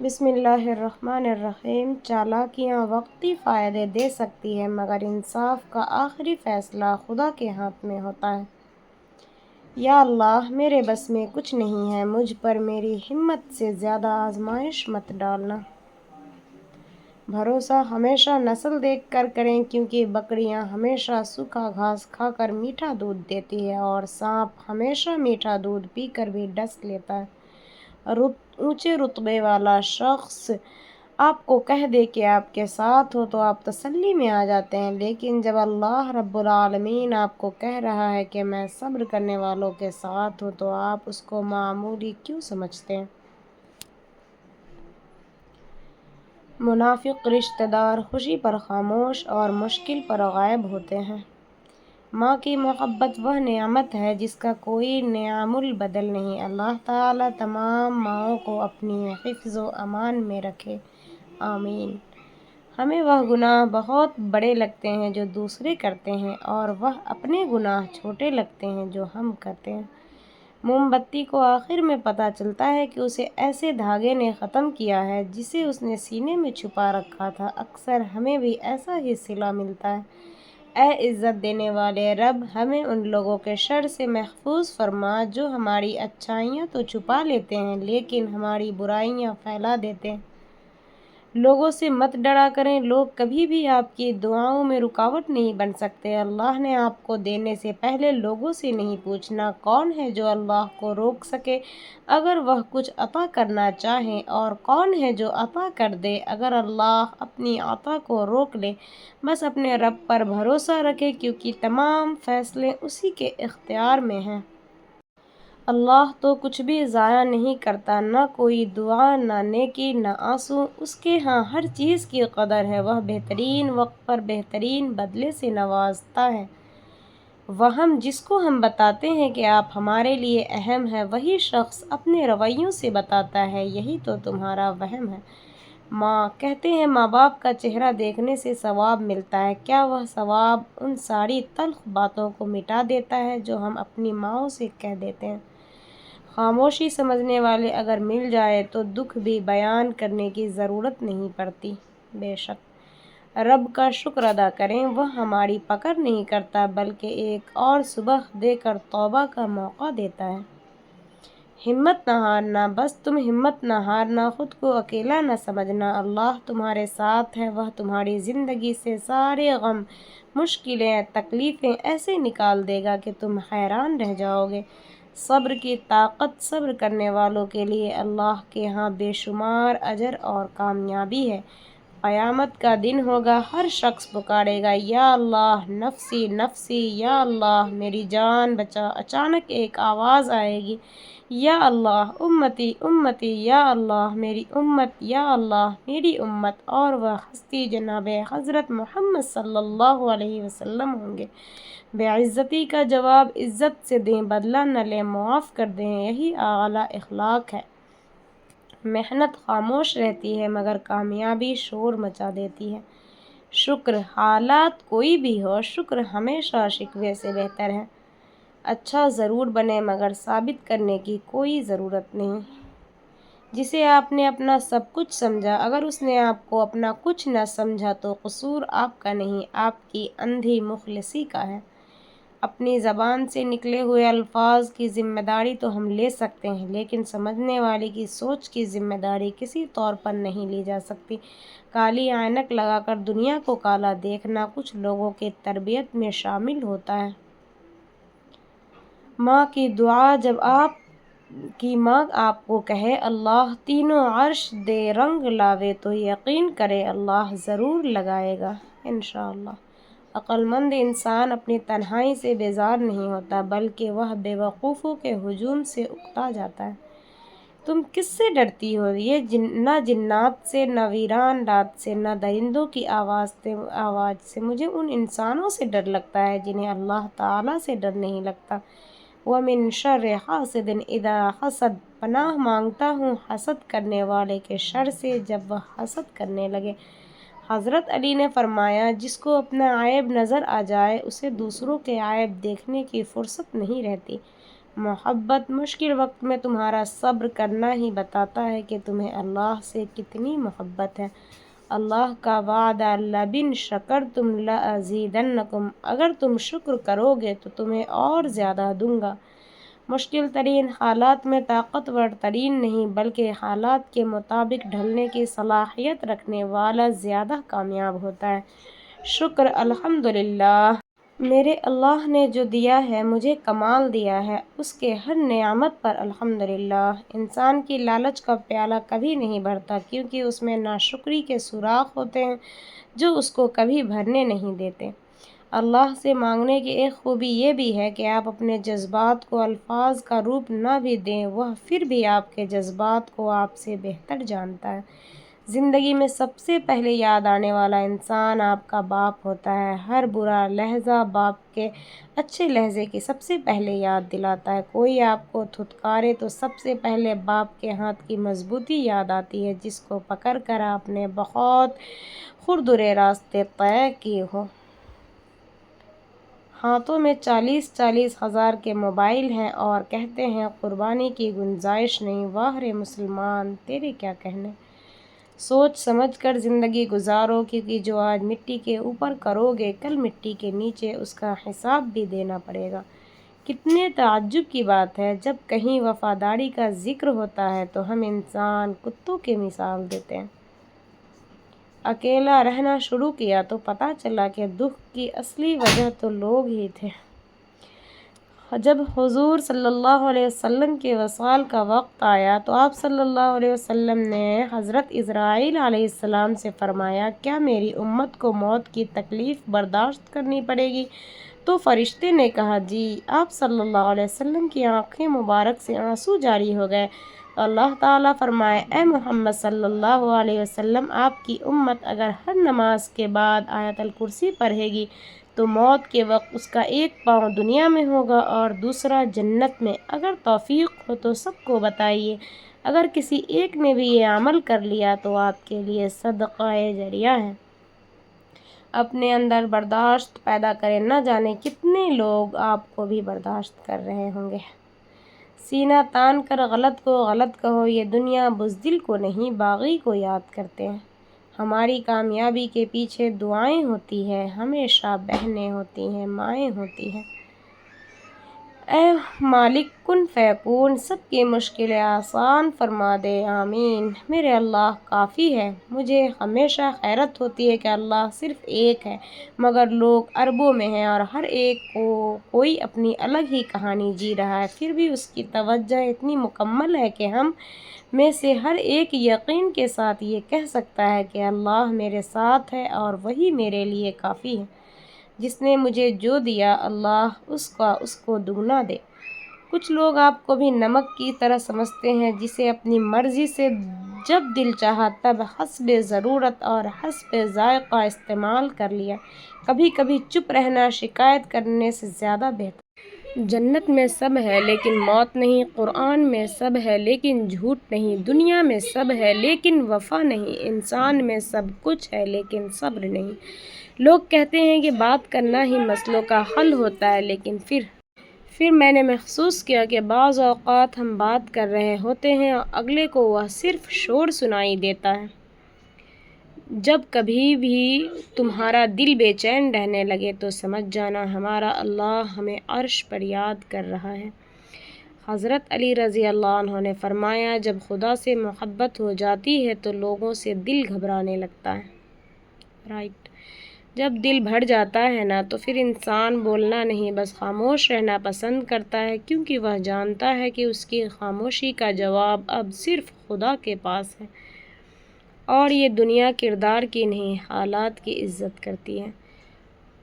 بسم اللہ الرحمن الرحیم۔ چالاکیاں وقتی فائدے دے سکتی ہیں مگر انصاف کا آخری فیصلہ خدا کے ہاتھ میں ہوتا ہے۔ یا اللہ، میرے بس میں کچھ نہیں ہے، مجھ پر میری ہمت سے زیادہ آزمائش مت ڈالنا۔ بھروسہ ہمیشہ نسل دیکھ کر کریں، کیونکہ بکریاں ہمیشہ سوکھا گھاس کھا کر میٹھا دودھ دیتی ہے اور سانپ ہمیشہ میٹھا دودھ پی کر بھی ڈس لیتا ہے۔ اونچے رتبے والا شخص آپ کو کہہ دے کہ آپ کے ساتھ ہو تو آپ تسلی میں آ جاتے ہیں، لیکن جب اللہ رب العالمین آپ کو کہہ رہا ہے کہ میں صبر کرنے والوں کے ساتھ ہوں تو آپ اس کو معمولی کیوں سمجھتے ہیں؟ منافق رشتہ دار خوشی پر خاموش اور مشکل پر غائب ہوتے ہیں۔ ماں کی محبت وہ نعمت ہے جس کا کوئی نعم البدل نہیں۔ اللہ تعالیٰ تمام ماؤں کو اپنی حفظ و امان میں رکھے، آمین۔ ہمیں وہ گناہ بہت بڑے لگتے ہیں جو دوسرے کرتے ہیں اور وہ اپنے گناہ چھوٹے لگتے ہیں جو ہم کرتے ہیں۔ موم بتی کو آخر میں پتہ چلتا ہے کہ اسے ایسے دھاگے نے ختم کیا ہے جسے اس نے سینے میں چھپا رکھا تھا۔ اکثر ہمیں بھی ایسا ہی صلہ ملتا ہے۔ اے عزت دینے والے رب، ہمیں ان لوگوں کے شر سے محفوظ فرما جو ہماری اچھائیاں تو چھپا لیتے ہیں لیکن ہماری برائیاں پھیلا دیتے ہیں۔ لوگوں سے مت ڈرا کریں، لوگ کبھی بھی آپ کی دعاؤں میں رکاوٹ نہیں بن سکتے۔ اللہ نے آپ کو دینے سے پہلے لوگوں سے نہیں پوچھنا، کون ہے جو اللہ کو روک سکے اگر وہ کچھ عطا کرنا چاہیں، اور کون ہے جو عطا کر دے اگر اللہ اپنی عطا کو روک لے۔ بس اپنے رب پر بھروسہ رکھیں کیونکہ تمام فیصلے اسی کے اختیار میں ہیں۔ اللہ تو کچھ بھی ضائع نہیں کرتا، نہ کوئی دعا، نہ نیکی، نہ آنسو۔ اس کے ہاں ہر چیز کی قدر ہے، وہ بہترین وقت پر بہترین بدلے سے نوازتا ہے۔ وہم جس کو ہم بتاتے ہیں کہ آپ ہمارے لیے اہم ہیں، وہی شخص اپنے رویوں سے بتاتا ہے یہی تو تمہارا وہم ہے۔ ماں کہتے ہیں ماں باپ کا چہرہ دیکھنے سے ثواب ملتا ہے، کیا وہ ثواب ان ساری تلخ باتوں کو مٹا دیتا ہے جو ہم اپنی ماؤں سے کہہ دیتے ہیں؟ خاموشی سمجھنے والے اگر مل جائے تو دکھ بھی بیان کرنے کی ضرورت نہیں پڑتی۔ بے شک رب کا شکر ادا کریں، وہ ہماری پکڑ نہیں کرتا بلکہ ایک اور صبح دے کر توبہ کا موقع دیتا ہے۔ ہمت نہ ہارنا، بس تم ہمت نہ ہارنا، خود کو اکیلا نہ سمجھنا، اللہ تمہارے ساتھ ہے، وہ تمہاری زندگی سے سارے غم، مشکلیں، تکلیفیں ایسے نکال دے گا کہ تم حیران رہ جاؤ گے۔ صبر کی طاقت صبر کرنے والوں کے لیے اللہ کے ہاں بے شمار اجر اور کامیابی ہے۔ قیامت کا دن ہوگا، ہر شخص پکارے گا یا اللہ نفسی نفسی، یا اللہ میری جان بچا۔ اچانک ایک آواز آئے گی، یا اللہ امتی امتی، یا اللہ میری امت، یا اللہ میری امت، اور وہ ہستی جناب حضرت محمد صلی اللہ علیہ وسلم ہوں گے۔ بے عزتی کا جواب عزت سے دیں، بدلہ نہ لیں، معاف کر دیں، یہی اعلیٰ اخلاق ہے۔ محنت خاموش رہتی ہے مگر کامیابی شور مچا دیتی ہے۔ شکر، حالات کوئی بھی ہو، شکر ہمیشہ شکوے سے بہتر ہے۔ اچھا ضرور بنے مگر ثابت کرنے کی کوئی ضرورت نہیں۔ جسے آپ نے اپنا سب کچھ سمجھا، اگر اس نے آپ کو اپنا کچھ نہ سمجھا تو قصور آپ کا نہیں، آپ کی اندھی مخلصی کا ہے۔ اپنی زبان سے نکلے ہوئے الفاظ کی ذمہ داری تو ہم لے سکتے ہیں لیکن سمجھنے والے کی سوچ کی ذمہ داری کسی طور پر نہیں لی جا سکتی۔ کالی عینک لگا کر دنیا کو کالا دیکھنا کچھ لوگوں کی تربیت میں شامل ہوتا ہے۔ ماں کی دعا، جب آپ کی ماں آپ کو کہے اللہ تینوں عرش دے رنگ لاوے تو یقین کرے اللہ ضرور لگائے گا، انشاءاللہ۔ عقل مند انسان اپنی تنہائی سے بیزار نہیں ہوتا بلکہ وہ بے وقوفوں کے ہجوم سے اکتا جاتا ہے۔ تم کس سے ڈرتی ہو؟ یہ نہ جنات سے، نہ ویران رات سے، نہ درندوں کی آواز سے، مجھے ان انسانوں سے ڈر لگتا ہے جنہیں اللہ تعالیٰ سے ڈر نہیں لگتا۔ وَمِن شَرِّ حَاسِدٍ إِذَا حَسَدَ، پناہ مانگتا ہوں حسد کرنے والے کے شر سے جب وہ حسد کرنے لگے۔ حضرت علی نے فرمایا جس کو اپنا عیب نظر آ جائے اسے دوسروں کے عیب دیکھنے کی فرصت نہیں رہتی۔ محبت مشکل وقت میں تمہارا صبر کرنا ہی بتاتا ہے کہ تمہیں اللہ سے کتنی محبت ہے۔ اللہ کا وعدہ لَبِن شَکَرْتُمْ لَأَزِیدَنَّکُمْ، اگر تم شکر کرو گے تو تمہیں اور زیادہ دوں گا۔ مشکل ترین حالات میں طاقتور ترین نہیں بلکہ حالات کے مطابق ڈھلنے کی صلاحیت رکھنے والا زیادہ کامیاب ہوتا ہے۔ شکر الحمدللہ، میرے اللہ نے جو دیا ہے مجھے کمال دیا ہے، اس کے ہر نعمت پر الحمدللہ۔ انسان کی لالچ کا پیالہ کبھی نہیں بھرتا کیونکہ اس میں ناشکری کے سوراخ ہوتے ہیں جو اس کو کبھی بھرنے نہیں دیتے۔ اللہ سے مانگنے کی ایک خوبی یہ بھی ہے کہ آپ اپنے جذبات کو الفاظ کا روپ نہ بھی دیں، وہ پھر بھی آپ کے جذبات کو آپ سے بہتر جانتا ہے۔ زندگی میں سب سے پہلے یاد آنے والا انسان آپ کا باپ ہوتا ہے۔ ہر برا لحظہ باپ کے اچھے لحظے کی سب سے پہلے یاد دلاتا ہے۔ کوئی آپ کو دھتکارے تو سب سے پہلے باپ کے ہاتھ کی مضبوطی یاد آتی ہے جس کو پکڑ کر آپ نے بہت خوردرے راستے طے کیے ہوں۔ ہاتھوں میں 40 ہزار کے موبائل ہیں اور کہتے ہیں قربانی کی گنجائش نہیں۔ واہ رے مسلمان، تیرے کیا کہنے۔ سوچ سمجھ کر زندگی گزارو کیونکہ جو آج مٹی کے اوپر کرو گے کل مٹی کے نیچے اس کا حساب بھی دینا پڑے گا۔ کتنے تعجب کی بات ہے، جب کہیں وفاداری کا ذکر ہوتا ہے تو ہم انسان کتوں کی مثال دیتے ہیں۔ اکیلا رہنا شروع کیا تو پتہ چلا کہ دکھ کی اصلی وجہ تو لوگ ہی تھے۔ جب حضور صلی اللہ علیہ وسلم کے وصال کا وقت آیا تو آپ صلی اللہ علیہ وسلم نے حضرت اسرائیل علیہ السلام سے فرمایا، کیا میری امت کو موت کی تکلیف برداشت کرنی پڑے گی؟ تو فرشتے نے کہا جی۔ آپ صلی اللہ علیہ وسلم کی آنکھیں مبارک سے آنسو جاری ہو گئے تو اللہ تعالیٰ فرمائے، اے محمد صلی اللہ علیہ وسلم، آپ کی امت اگر ہر نماز کے بعد آیت الکرسی پڑھے گی تو موت کے وقت اس کا ایک پاؤں دنیا میں ہوگا اور دوسرا جنت میں۔ اگر توفیق ہو تو سب کو بتائیے، اگر کسی ایک نے بھی یہ عمل کر لیا تو آپ کے لیے صدقہ جاریہ ہے۔ اپنے اندر برداشت پیدا کریں، نہ جانے کتنے لوگ آپ کو بھی برداشت کر رہے ہوں گے۔ سینہ تان کر غلط کو غلط کہو، یہ دنیا بزدل کو نہیں باغی کو یاد کرتے ہیں۔ ہماری کامیابی کے پیچھے دعائیں ہوتی ہیں، ہمیشہ بہنیں ہوتی ہیں، مائیں ہوتی ہیں۔ اے مالک کن فیکون، سب کی مشکلیں آسان فرما دے، آمین۔ میرے اللہ کافی ہے۔ مجھے ہمیشہ حیرت ہوتی ہے کہ اللہ صرف ایک ہے مگر لوگ اربوں میں ہیں اور ہر ایک کو کوئی اپنی الگ ہی کہانی جی رہا ہے، پھر بھی اس کی توجہ اتنی مکمل ہے کہ ہم میں سے ہر ایک یقین کے ساتھ یہ کہہ سکتا ہے کہ اللہ میرے ساتھ ہے اور وہی میرے لیے کافی ہے۔ جس نے مجھے جو دیا اللہ اس کو دگنا دے۔ کچھ لوگ آپ کو بھی نمک کی طرح سمجھتے ہیں جسے اپنی مرضی سے جب دل چاہا تب حسب ضرورت اور حسب ذائقہ استعمال کر لیا۔ کبھی کبھی چپ رہنا شکایت کرنے سے زیادہ بہتر۔ جنت میں سب ہے لیکن موت نہیں، قرآن میں سب ہے لیکن جھوٹ نہیں، دنیا میں سب ہے لیکن وفا نہیں، انسان میں سب کچھ ہے لیکن صبر نہیں۔ لوگ کہتے ہیں کہ بات کرنا ہی مسئلوں کا حل ہوتا ہے، لیکن پھر میں نے محسوس کیا کہ بعض اوقات ہم بات کر رہے ہوتے ہیں اور اگلے کو وہ صرف شور سنائی دیتا ہے۔ جب کبھی بھی تمہارا دل بے چین رہنے لگے تو سمجھ جانا ہمارا اللہ ہمیں عرش پر یاد کر رہا ہے۔ حضرت علی رضی اللہ عنہ نے فرمایا، جب خدا سے محبت ہو جاتی ہے تو لوگوں سے دل گھبرانے لگتا ہے۔ جب دل بھر جاتا ہے نا تو پھر انسان بولنا نہیں بس خاموش رہنا پسند کرتا ہے، کیونکہ وہ جانتا ہے کہ اس کی خاموشی کا جواب اب صرف خدا کے پاس ہے۔ اور یہ دنیا کردار کی نہیں حالات کی عزت کرتی ہے۔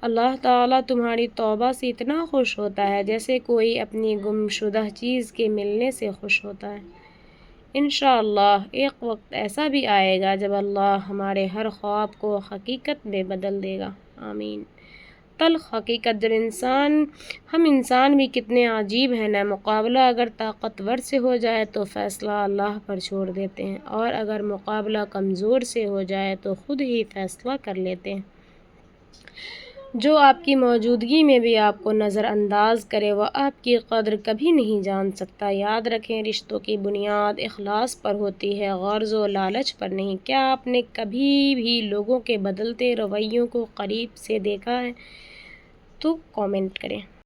اللہ تعالیٰ تمہاری توبہ سے اتنا خوش ہوتا ہے جیسے کوئی اپنی گمشدہ چیز کے ملنے سے خوش ہوتا ہے۔ انشاءاللہ ایک وقت ایسا بھی آئے گا جب اللہ ہمارے ہر خواب کو حقیقت میں بدل دے گا، آمین۔ تلخ حقیقت، جب ہم انسان بھی کتنے عجیب ہیں نا، مقابلہ اگر طاقتور سے ہو جائے تو فیصلہ اللہ پر چھوڑ دیتے ہیں اور اگر مقابلہ کمزور سے ہو جائے تو خود ہی فیصلہ کر لیتے ہیں۔ جو آپ کی موجودگی میں بھی آپ کو نظر انداز کرے وہ آپ کی قدر کبھی نہیں جان سکتا۔ یاد رکھیں، رشتوں کی بنیاد اخلاص پر ہوتی ہے، غرض و لالچ پر نہیں۔ کیا آپ نے کبھی بھی لوگوں کے بدلتے رویوں کو قریب سے دیکھا ہے؟ تو کامنٹ کریں۔